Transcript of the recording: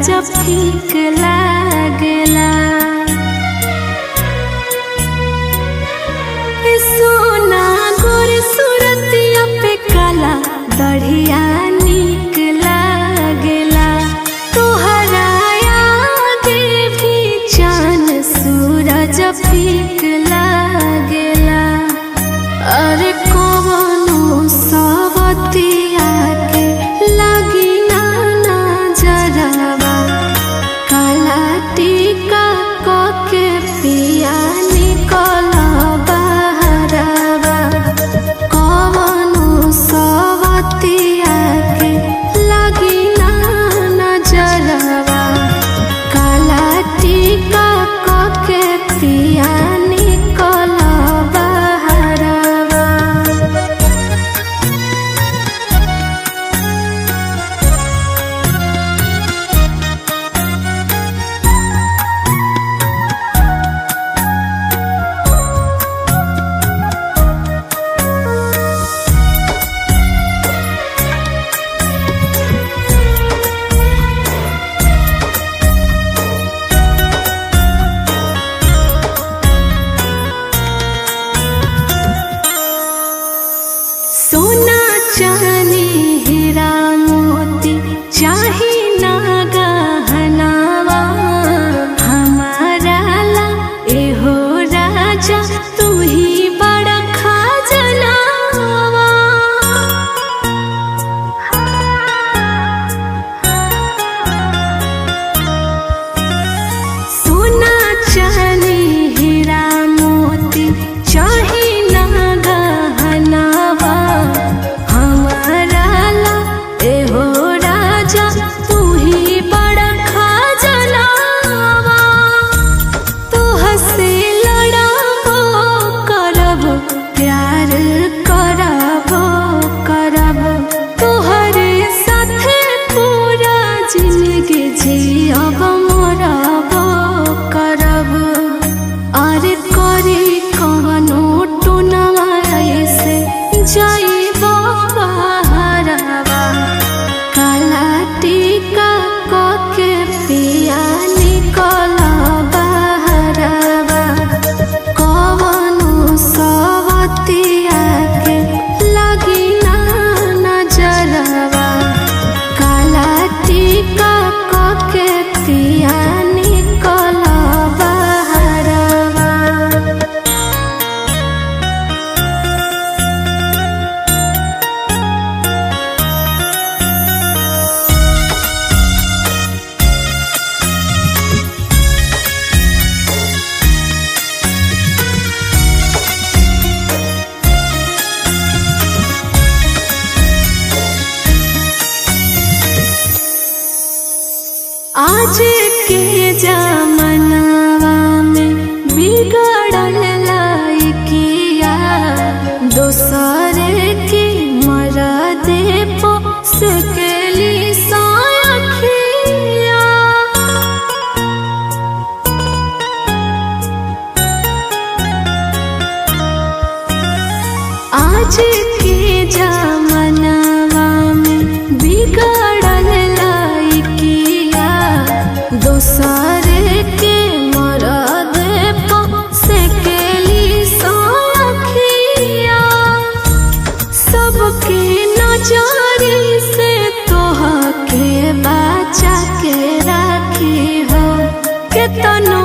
जब ठीक लागेला सोना गोर सूरतिया पे काला दढ़िया नीक लागेला तोहरा आगे भी चान सूरज फीक लागेला। अरे कौनो सवतिया के लगी ना नजरवा काला टीका के पिया निकल बहरवा कौनो सवतिया के लगी ना नजरवा काला टीका के पिया निकल बहरवा। सोना चांदी हीरा मोती चाही ना गहनावा हमारा ला एहो राजा तू ही बड़ा खजनावा। सोना चांदी हीरा मोती चाही ना गहनावा हमारा ला एहो राजा तू ही बड़ा खजनावा। तोहसे लड़बो करब प्यार करबो करब तोहरे साथे पूरा जिंदगी जियब मरबो करब। अरे करी कवनो टुनवा ऐसे जाइबो बहरवा काला टीका के पिया निकल बहरवा कवनो सवतिया के लगी ना नजरवा काला टीका के पिया निकल बहरवा। आज के जमानावा में बिगड़ल लइकिया दोसरे के मरदे पोस के ली साखिया। आज के जमानावा में बिगड़ल लइकिया दोसरे के मरदे पोस के ली साखिया। सबके नजरी से तोह के बचा के राखी हो केतनो